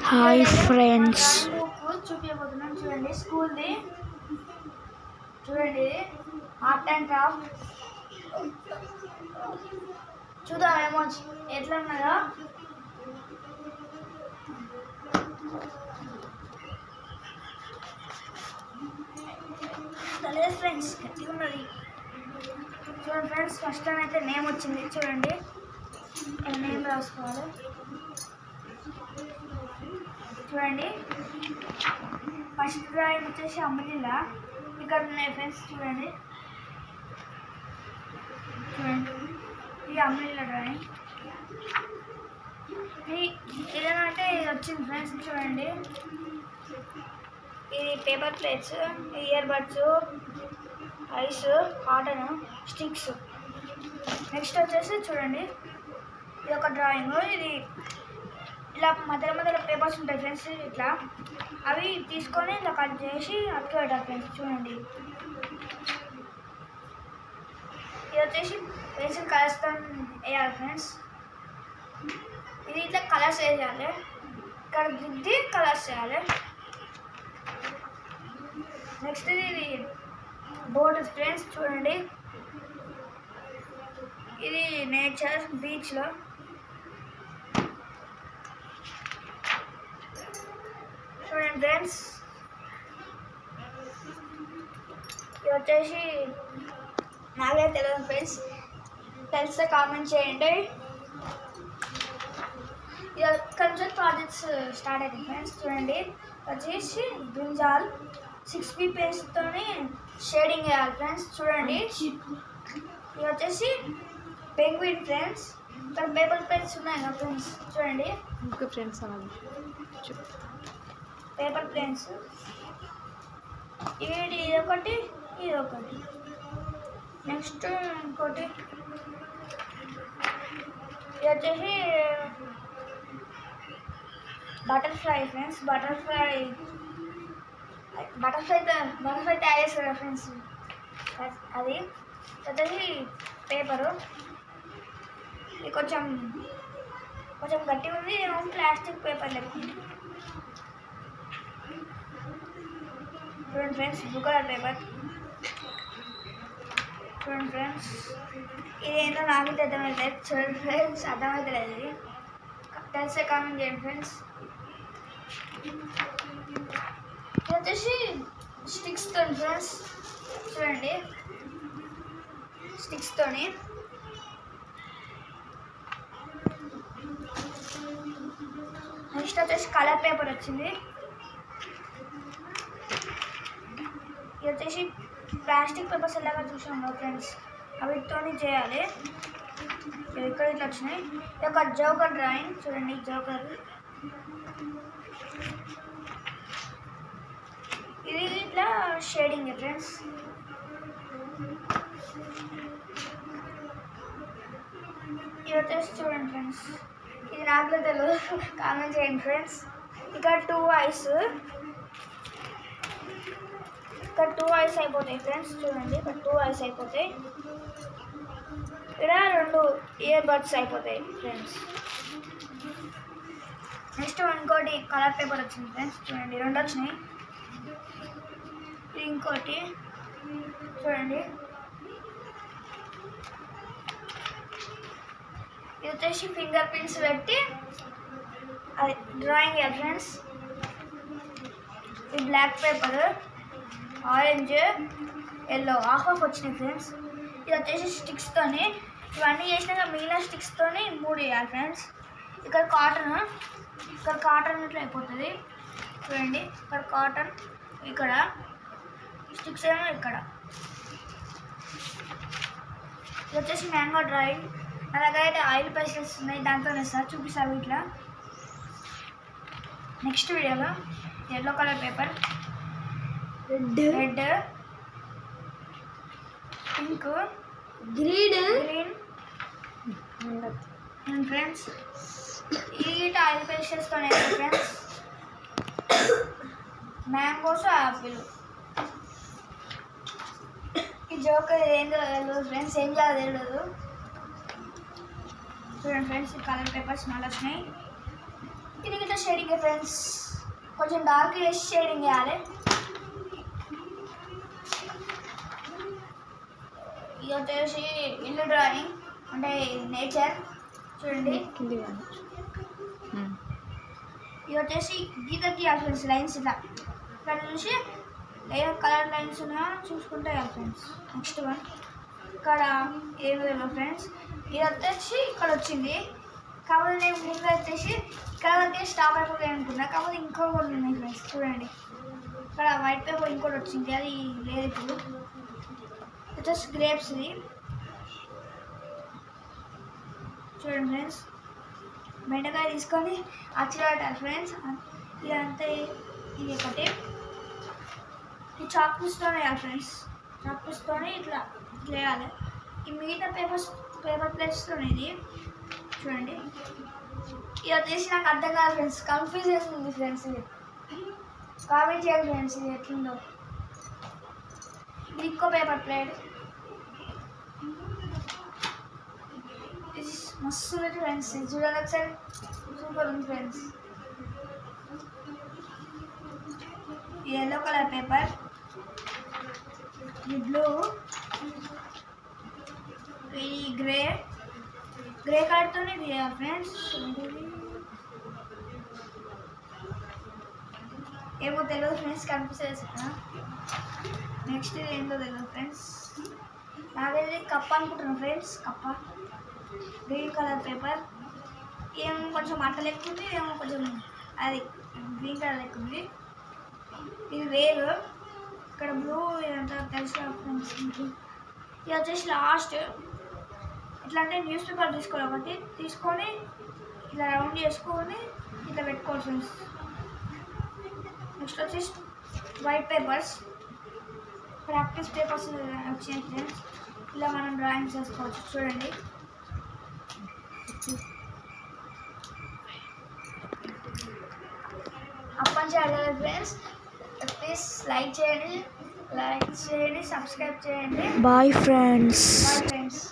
Hi friends, book చూపించబోతున్నాను. చూడండి, స్కూల్ది. చూడండి, ఆర్ట్ అండ్ క్రాఫ్ట్. చూద్దామేమో ఎట్లా ఉన్నాయో. లేదు ఫ్రెండ్స్, గట్టిగా ఉన్నది. చూడండి ఫ్రెండ్స్, ఫస్ట్ టైం అయితే నేమ్ వచ్చింది. చూడండి, నేమ్ రాసుకోవాలి. చూడండి, ఫస్ట్ డ్రాయింగ్ వచ్చేసి అంబ్రెల్లా. ఇక్కడ ఉన్నాయి ఫ్రెండ్స్. చూడండి, ఇది అంబ్రెల్లా డ్రాయింగ్. ఇదేనంటే ఇది వచ్చింది ఫ్రెండ్స్. చూడండి, ఇది paper plates, ear buds, ice, cotton, sticks. Next వచ్చేసి చూడండి, ఇది ఒక డ్రాయింగ్. ఇది ఇలా మధ్యలో పేపర్స్ ఉంటాయి ఫ్రెండ్స్. ఇట్లా అవి తీసుకొని ఇలా కట్ చేసి అతుకు పెట్టాలి ఫ్రెండ్స్. చూడండి, ఇది వచ్చేసి పెన్సిల్ కలర్స్తో వేయాలి ఫ్రెండ్స్. ఇది ఇట్లా కలర్స్ వేయాలి. ఇక్కడ దిద్ది కలర్స్ వేయాలి. నెక్స్ట్ ఇది బోర్డు ఫ్రెండ్స్. చూడండి, ఇది నేచర్ బీచ్లో. చూడండి ఫ్రెండ్స్, ఇది వచ్చేసి నాకే తెలియదు ఫ్రెండ్స్. తెలిస్తే కామెంట్ చేయండి. ఇది ఇక్కడ నుంచి ప్రాజెక్ట్స్ స్టార్ట్ అవుతాయి ఫ్రెండ్స్. చూడండి, వచ్చేసి బ్రింజాల్ 6B పేస్ట్తో షేడింగ్ వేయాలి ఫ్రెండ్స్. చూడండి, ఇది వచ్చేసి పెంగ్విన్ ఫ్రెండ్స్. ఇక్కడ పేపర్ పెన్స్ ఉన్నాయి కదా ఫ్రెండ్స్. చూడండి, ఫ్రెండ్స్ పేపర్ ప్లేన్స్. ఇది ఒకటి, ఇది ఒకటి. నెక్స్ట్ ఇంకోటి, ఇది వచ్చేసి బటర్ఫ్లై ఫ్రెండ్స్. బటర్ఫ్లై తయారు చేస్తారు ఫ్రెండ్స్. అది వచ్చేసి పేపరు. ఇది కొంచెం గట్టిగా ఉంది. ప్లాస్టిక్ పేపర్ లెక్క. చూడండి ఫ్రెండ్స్, బ్లూ కలర్ పేపర్. చూడండి ఫ్రెండ్స్, ఇది ఏంటో నాకు అర్థమవుతుంది. చూడండి ఫ్రెండ్స్, అర్థమవుతలేదు. ఇది తెలిసే కామెంట్ చేయండి ఫ్రెండ్స్. ఇది వచ్చేసి స్టిక్స్తో ఫ్రెండ్స్. చూడండి, స్టిక్స్తోని. నెక్స్ట్ వచ్చేసి కలర్ పేపర్ వచ్చింది. ఇది వచ్చేసి ప్లాస్టిక్ పేపర్స్ ఎలాగా చూసాం కదా ఫ్రెండ్స్, అవితో చేయాలి. ఇక్కడ ఇట్లా వచ్చినాయి. ఇది ఒక జోకర్ డ్రాయింగ్. చూడండి, జోకర్. ఇది ఇట్లా షేడింగ్ ఫ్రెండ్స్. ఇది వచ్చేసి చూడండి ఫ్రెండ్స్, ఇది నాకు తెలియదు, కామెంట్ చేయండి ఫ్రెండ్స్. ఇక్కడ 2 ఐస్. ఇక్కడ 2 ఐస్ అయిపోతాయి ఫ్రెండ్స్. చూడండి, ఇక్కడ 2 ఐస్ అయిపోతాయి. ఇక్కడ 2 ఇయర్ బడ్స్ అయిపోతాయి ఫ్రెండ్స్. నెక్స్ట్ ఇంకోటి కలర్ పేపర్ వచ్చింది ఫ్రెండ్స్. చూడండి, 2 వచ్చినాయి. ఇంకోటి చూడండి, ఇది వచ్చేసి ఫింగర్ ప్రింట్స్ పెట్టి అది డ్రాయింగ్ ఫ్రెండ్స్. ఇది black paper, orange, yellow, half వచ్చినాయి ఫ్రెండ్స్. ఇది వచ్చేసి స్టిక్స్తోని. ఇవన్నీ చేసినాక మిగిలిన స్టిక్స్తోని 3 వేయాలి ఫ్రెండ్స్. ఇక్కడ కాటన్ ఇట్లా అయిపోతుంది. చూడండి, ఇక్కడ కాటన్, ఇక్కడ స్టిక్స్ ఏమో ఇక్కడ. ఇది వచ్చేసి మ్యాంగో డ్రాయింగ్. నా దగ్గర అయితే ఆయిల్ పెన్సిల్స్ ఉన్నాయి, దాంతోనే సార్ చూపిస్తాను ఇట్లా. నెక్స్ట్ వీడియోలో yellow colour paper, red, pink, green friends. ఈ ఆయిల్ పెన్సిల్స్తో ఫ్రెండ్స్. Mangoes, Apple. ఈ జోకర్ ఏందో తెలియదు ఫ్రెండ్స్, ఏం చేయాలో తెలియదు. చూడండి ఫ్రెండ్స్, కలర్ పేపర్స్ 4 వచ్చినాయి. ఇది గిట్ట షేడింగ్ ఫ్రెండ్స్, కొంచెం డార్క్ చేసి షేడింగ్ చేయాలి. ఇది వచ్చేసి ఇల్లు డ్రాయింగ్ అంటే నేచర్ చూడండి. ఇది వచ్చేసి గీత గీయాలి ఫ్రెండ్స్, లైన్స్ ఇలా ఇక్కడ చూసి ఏ కలర్ లైన్స్ ఉన్నాయో చూసుకుంటే ఫ్రెండ్స్. నెక్స్ట్ వన్ ఇక్కడ ఏమి లేదు ఫ్రెండ్స్. ఇది వచ్చేసి ఇక్కడ వచ్చింది, కాకపోతే నేను ముందు వచ్చేసి ఇక్కడ వరకే స్టాప్ అయిపోతాయి అనుకున్నా, కాకపోతే ఇంకో కూడా ఉన్నాయి ఫ్రెండ్స్. చూడండి ఇక్కడ వైట్ పేపర్ ఇంకోటి వచ్చింది, అది లేదు ఇప్పుడు. వచ్చేసి గ్రేప్స్ది చూడండి ఫ్రెండ్స్. బెండకాయ తీసుకొని అచ్చిరాటారు ఫ్రెండ్స్. ఇదంతా ఇది ఒకటి. ఈ చాక్ పీస్తోనే వేయాలి ఫ్రెండ్స్, చాక్ పీస్తోనే ఇట్లా వేయాలి. ఈ మిగతా పేపర్ ప్లేట్స్తో ఇది చూడండి. ఇది వచ్చేసి నాకు అర్థం కాదు ఫ్రెండ్స్, కన్ఫ్యూజన్ ఉంది ఫ్రెండ్స్. ఇది కామెంట్ చేయాలి ఫ్రెండ్స్ ఇది ఎట్లుందో. ఇది ఇంకో పేపర్ ప్లేట్, ఇది మస్తు ఉంది ఫ్రెండ్స్. ఇది చూడాలి ఒకసారి, సూపర్ ఉంది ఫ్రెండ్స్. ఇది ఎల్లో కలర్ పేపర్, ఇది బ్లూ, ఇది గ్రే కలర్తోనే ఇది ఫ్రెండ్స్. ఏమో తెలియదు ఫ్రెండ్స్, కనిపిస్తుంది కదా. నెక్స్ట్ ఇది ఏంటో తెలియదు ఫ్రెండ్స్. నాకైతే కప్ప అనుకుంటున్నాను ఫ్రెండ్స్, కప్ప. గ్రీన్ కలర్ పేపర్, ఏమో కొంచెం అట్ట లెక్క ఉంది, ఏమో కొంచెం అది గ్రీన్ కలర్ లెక్క ఉంది. ఇది వేలు, ఇక్కడ బ్లూ, ఇదంతా తెలుసు ఫ్రెండ్స్. ఇది వచ్చేసి లాస్ట్ ఎట్లా అంటే న్యూస్ పేపర్ తీసుకోవాలి, ఒకటి తీసుకొని ఇలా రౌండ్ చేసుకొని ఇట్లా పెట్టుకోవాలి ఫ్రెండ్స్. నెక్స్ట్ వచ్చేసి వైట్ పేపర్స్, ప్రాక్టీస్ పేపర్స్ వచ్చాయి ఫ్రెండ్స్. ఇలా మనం డ్రాయింగ్ చేసుకోవచ్చు చూడండి. అప్పటి అడగాలి ఫ్రెండ్స్. ప్లీజ్ లైక్ చేయండి, సబ్స్క్రైబ్ చేయండి. Bye friends. Bye friends.